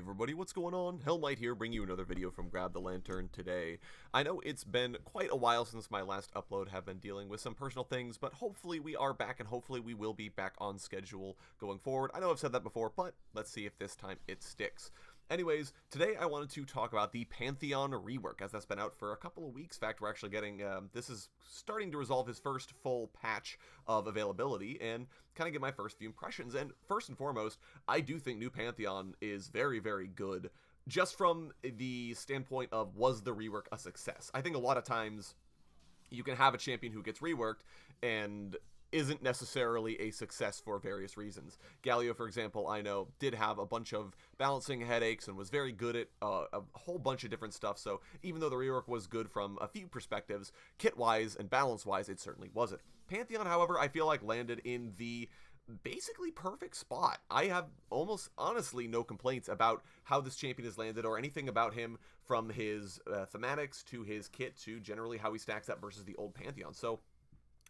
everybody, what's going on? Hellknight here, bringing you another video from Grab the Lantern today. I know it's been quite a while since my last upload, have been dealing with some personal things, but hopefully we are back and hopefully we will be back on schedule going forward. I know I've said that before, but let's see if this time it sticks. Anyways, today I wanted to talk about the Pantheon Rework, as that's been out for a couple of weeks. In fact, we're actually getting, this is starting to resolve his first full patch of availability, and kind of get my first few impressions. And first and foremost, I do think New Pantheon is very, very good, just from the standpoint of, was the rework a success? I think a lot of times you can have a champion who gets reworked, and isn't necessarily a success for various reasons. Galio, for example, I know, did have a bunch of balancing headaches and was very good at a whole bunch of different stuff, so even though the rework was good from a few perspectives, kit-wise and balance-wise, it certainly wasn't. Pantheon, however, I feel like landed in the basically perfect spot. I have almost honestly no complaints about how this champion has landed or anything about him, from his thematics to his kit to generally how he stacks up versus the old Pantheon. So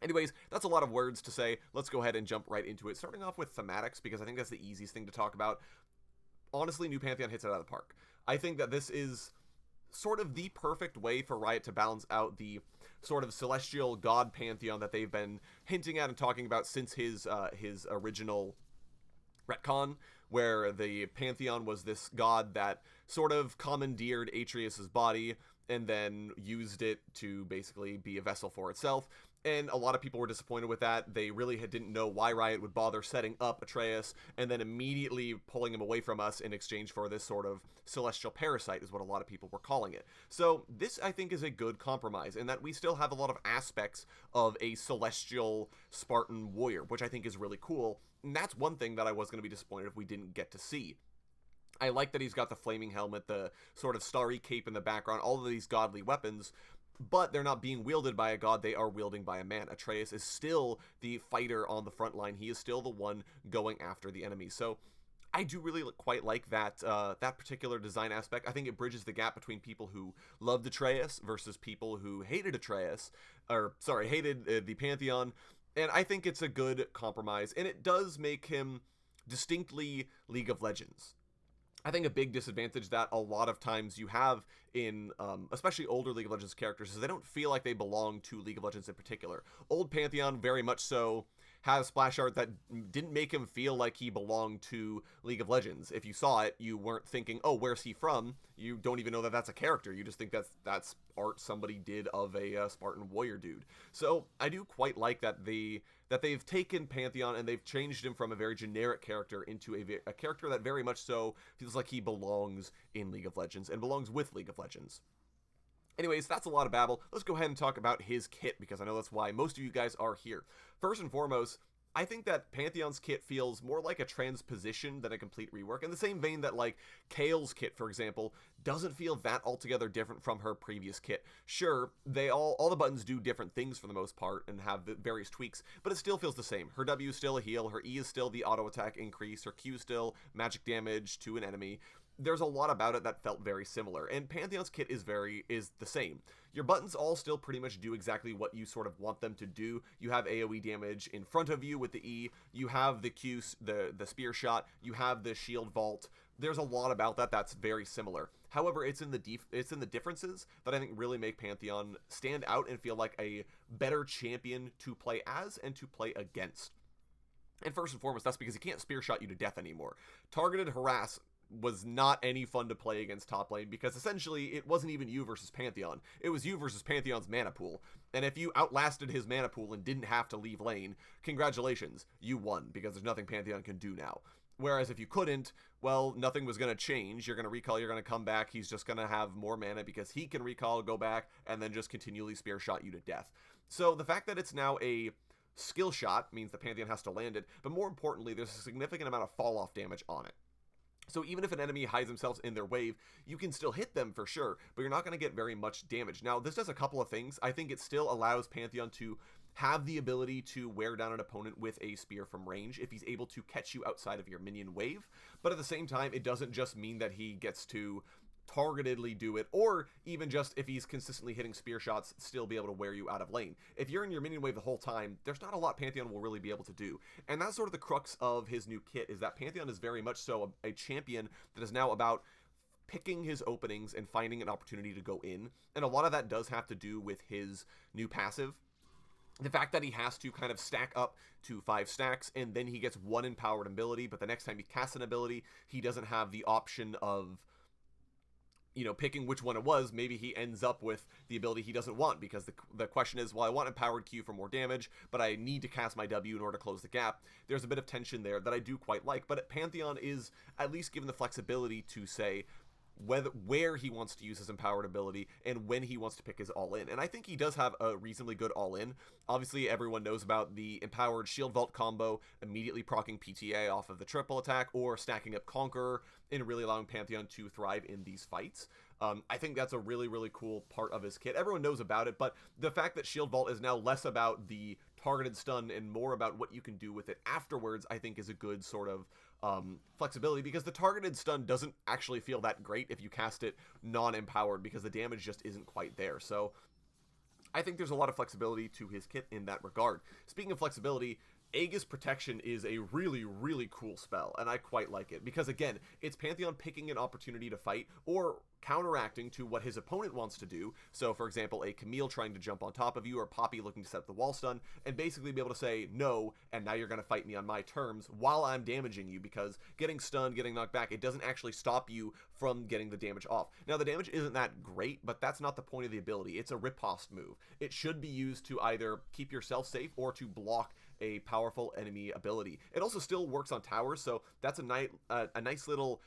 anyways, that's a lot of words to say. Let's go ahead and jump right into it, starting off with thematics, because I think that's the easiest thing to talk about. Honestly, New Pantheon hits it out of the park. I think that this is sort of the perfect way for Riot to balance out the sort of celestial god Pantheon that they've been hinting at and talking about since his original retcon, where the Pantheon was this god that sort of commandeered Atreus' body and then used it to basically be a vessel for itself. And a lot of people were disappointed with that. They really didn't know why Riot would bother setting up Atreus and then immediately pulling him away from us in exchange for this sort of celestial parasite, is what a lot of people were calling it. So this, I think, is a good compromise in that we still have a lot of aspects of a celestial Spartan warrior, which I think is really cool. And that's one thing that I was going to be disappointed if we didn't get to see. I like that he's got the flaming helmet, the sort of starry cape in the background, all of these godly weapons, but they're not being wielded by a god, they are wielding by a man. Atreus is still the fighter on the front line. He is still the one going after the enemy. So I do really quite like that that particular design aspect. I think it bridges the gap between people who loved Atreus versus people who hated Atreus, or sorry, hated the Pantheon. And I think it's a good compromise, and it does make him distinctly League of Legends. I think a big disadvantage that a lot of times you have in, especially older League of Legends characters, is they don't feel like they belong to League of Legends in particular. Old Pantheon very much so has splash art that didn't make him feel like he belonged to League of Legends. If you saw it, you weren't thinking, oh, where's he from? You don't even know that that's a character. You just think that's art somebody did of a Spartan warrior dude. So I do quite like that they've taken Pantheon and they've changed him from a very generic character into a character that very much so feels like he belongs in League of Legends and belongs with League of Legends. Anyways, that's a lot of babble. Let's go ahead and talk about his kit, because I know that's why most of you guys are here. First and foremost, I think that Pantheon's kit feels more like a transposition than a complete rework, in the same vein that, like, Kael's kit, for example, doesn't feel that altogether different from her previous kit. Sure, all the buttons do different things for the most part and have various tweaks, but it still feels the same. Her W is still a heal, her E is still the auto attack increase, her Q is still magic damage to an enemy. There's a lot about it that felt very similar, and Pantheon's kit is the same. Your buttons all still pretty much do exactly what you sort of want them to do. You have AoE damage in front of you with the E, you have the Q, the spear shot, you have the shield vault. There's a lot about that that's very similar. However, it's in the differences that I think really make Pantheon stand out and feel like a better champion to play as and to play against. And first and foremost, that's because he can't spear shot you to death anymore. Targeted harass was not any fun to play against top lane, because essentially it wasn't even you versus Pantheon. It was you versus Pantheon's mana pool. And if you outlasted his mana pool and didn't have to leave lane, congratulations, you won, because there's nothing Pantheon can do now. Whereas if you couldn't, well, nothing was going to change. You're going to recall, you're going to come back, he's just going to have more mana because he can recall, go back, and then just continually spear shot you to death. So the fact that it's now a skill shot means the Pantheon has to land it, but more importantly, there's a significant amount of fall-off damage on it. So even if an enemy hides themselves in their wave, you can still hit them for sure, but you're not going to get very much damage. Now, this does a couple of things. I think it still allows Pantheon to have the ability to wear down an opponent with a spear from range if he's able to catch you outside of your minion wave, but at the same time, it doesn't just mean that he gets to targetedly do it, or even just if he's consistently hitting spear shots, still be able to wear you out of lane. If you're in your minion wave the whole time, there's not a lot Pantheon will really be able to do. And that's sort of the crux of his new kit, is that Pantheon is very much so a champion that is now about picking his openings and finding an opportunity to go in. And a lot of that does have to do with his new passive. The fact that he has to kind of stack up to 5 stacks, and then he gets 1 empowered ability, but the next time he casts an ability, he doesn't have the option of, you know, picking which one it was. Maybe he ends up with the ability he doesn't want, because the question is, well, I want empowered Q for more damage, but I need to cast my W in order to close the gap. There's a bit of tension there that I do quite like, but Pantheon is at least given the flexibility to say where he wants to use his empowered ability and when he wants to pick his all-in. And I think he does have a reasonably good all-in. Obviously, everyone knows about the empowered Shield Vault combo, immediately proccing PTA off of the triple attack, or stacking up Conqueror, and really allowing Pantheon to thrive in these fights. I think that's a really, really cool part of his kit. Everyone knows about it, but the fact that Shield Vault is now less about the targeted stun and more about what you can do with it afterwards, I think is a good sort of flexibility, because the targeted stun doesn't actually feel that great if you cast it non-empowered, because the damage just isn't quite there. So I think there's a lot of flexibility to his kit in that regard. Speaking of flexibility, Aegis Protection is a really, really cool spell, and I quite like it, because again, it's Pantheon picking an opportunity to fight, or counteracting to what his opponent wants to do. So for example, a Camille trying to jump on top of you, or Poppy looking to set up the wall stun, and basically be able to say no, and now you're going to fight me on my terms while I'm damaging you, because getting stunned, getting knocked back, it doesn't actually stop you from getting the damage off. Now the damage isn't that great, but that's not the point of the ability. It's a riposte move. It should be used to either keep yourself safe or to block a powerful enemy ability. It also still works on towers, so that's a nice little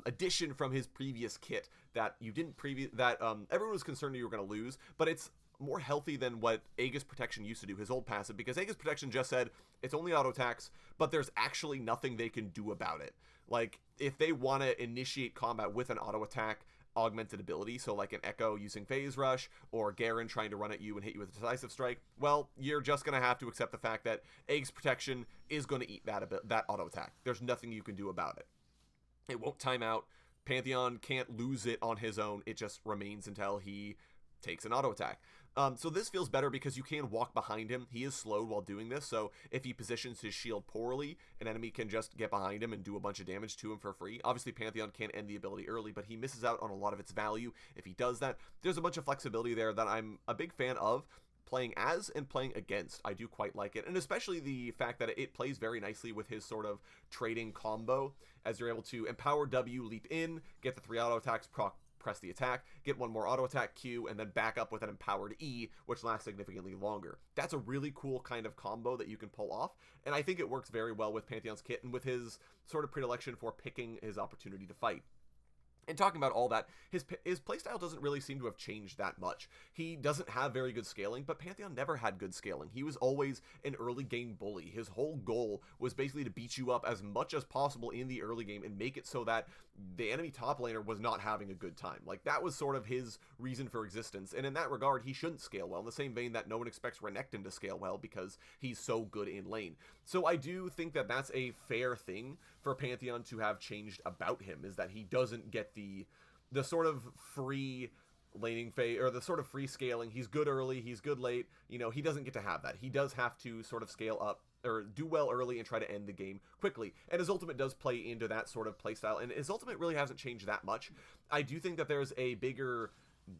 addition from his previous kit that you didn't everyone was concerned you were going to lose, but it's more healthy than what Aegis Protection used to do, his old passive, because Aegis Protection just said it's only auto attacks, but there's actually nothing they can do about it. Like, if they want to initiate combat with an auto attack augmented ability, so like an Echo using Phase Rush, or Garen trying to run at you and hit you with a Decisive Strike, well, you're just going to have to accept the fact that Aegis Protection is going to eat that auto attack. There's nothing you can do about it. It won't time out. Pantheon can't lose it on his own. It just remains until he takes an auto attack. So this feels better because you can walk behind him. He is slowed while doing this, so if he positions his shield poorly, an enemy can just get behind him and do a bunch of damage to him for free. Obviously, Pantheon can't end the ability early, but he misses out on a lot of its value if he does that. There's a bunch of flexibility there that I'm a big fan of. Playing as and playing against, I do quite like it, and especially the fact that it plays very nicely with his sort of trading combo, as you're able to empower W, leap in, get the 3 auto attacks, press the attack, get 1 more auto attack Q, and then back up with an empowered E, which lasts significantly longer. That's a really cool kind of combo that you can pull off, and I think it works very well with Pantheon's kit and with his sort of predilection for picking his opportunity to fight. And talking about all that, his playstyle doesn't really seem to have changed that much. He doesn't have very good scaling, but Pantheon never had good scaling. He was always an early game bully. His whole goal was basically to beat you up as much as possible in the early game and make it so that the enemy top laner was not having a good time. Like, that was sort of his reason for existence, and in that regard, he shouldn't scale well, in the same vein that no one expects Renekton to scale well because he's so good in lane. So I do think that that's a fair thing for Pantheon to have changed about him, is that he doesn't get the sort of free laning phase, or the sort of free scaling. He's good early, he's good late, you know, he doesn't get to have that. He does have to sort of scale up, or do well early and try to end the game quickly. And his ultimate does play into that sort of playstyle, and his ultimate really hasn't changed that much. I do think that there's a bigger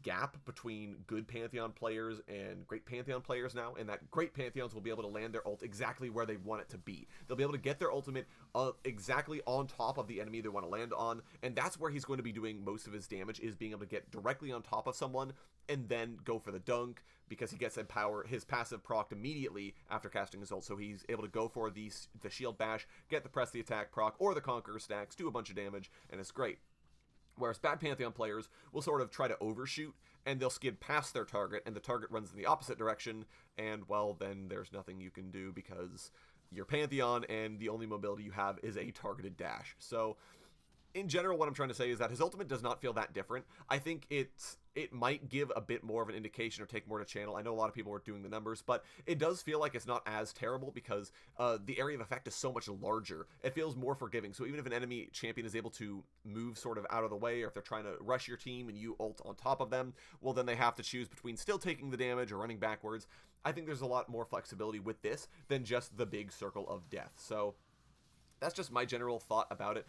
gap between good Pantheon players and great Pantheon players now, and that great Pantheons will be able to land their ult exactly where they want it to be. They'll be able to get their ultimate exactly on top of the enemy they want to land on, and that's where he's going to be doing most of his damage, is being able to get directly on top of someone and then go for the dunk, because he gets his passive proc immediately after casting his ult, so he's able to go for the shield bash, get the press the attack proc or the conqueror stacks, do a bunch of damage, and it's great. Whereas bad Pantheon players will sort of try to overshoot, and they'll skid past their target, and the target runs in the opposite direction, and, well, then there's nothing you can do because you're Pantheon, and the only mobility you have is a targeted dash. So in general, what I'm trying to say is that his ultimate does not feel that different. I think it might give a bit more of an indication or take more to channel. I know a lot of people are doing the numbers, but it does feel like it's not as terrible because the area of effect is so much larger. It feels more forgiving. So even if an enemy champion is able to move sort of out of the way, or if they're trying to rush your team and you ult on top of them, well, then they have to choose between still taking the damage or running backwards. I think there's a lot more flexibility with this than just the big circle of death. So that's just my general thought about it.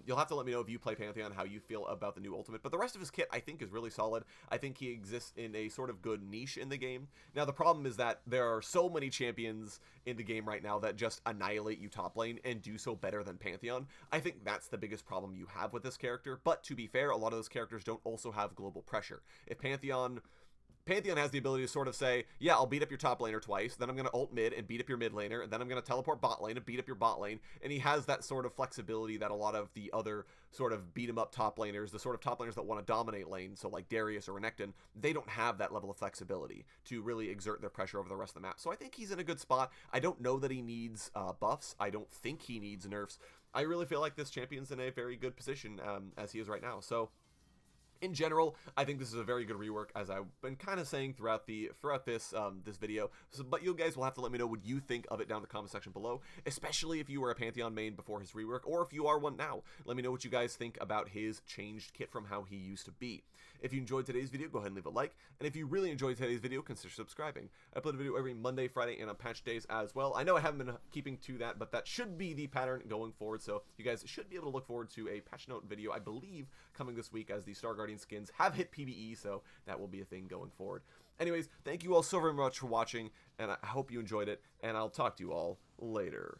You'll have to let me know if you play Pantheon, how you feel about the new ultimate. But the rest of his kit, I think, is really solid. I think he exists in a sort of good niche in the game. Now, the problem is that there are so many champions in the game right now that just annihilate you top lane and do so better than Pantheon. I think that's the biggest problem you have with this character. But to be fair, a lot of those characters don't also have global pressure. If Pantheon has the ability to sort of say, yeah, I'll beat up your top laner twice, then I'm going to ult mid and beat up your mid laner, and then I'm going to teleport bot lane and beat up your bot lane, and he has that sort of flexibility that a lot of the other sort of beat 'em up top laners, the sort of top laners that want to dominate lane, so like Darius or Renekton, they don't have that level of flexibility to really exert their pressure over the rest of the map. So I think he's in a good spot. I don't know that he needs buffs. I don't think he needs nerfs. I really feel like this champion's in a very good position as he is right now. So in general, I think this is a very good rework, as I've been kind of saying throughout this video. But you guys will have to let me know what you think of it down in the comment section below, especially if you were a Pantheon main before his rework, or if you are one now. Let me know what you guys think about his changed kit from how he used to be. If you enjoyed today's video, go ahead and leave a like. And if you really enjoyed today's video, consider subscribing. I upload a video every Monday, Friday, and on patch days as well. I know I haven't been keeping to that, but that should be the pattern going forward. So you guys should be able to look forward to a patch note video, I believe, coming this week, as the Star Guardian skins have hit PvE, so that will be a thing going forward. Anyways, thank you all so very much for watching, and I hope you enjoyed it, and I'll talk to you all later.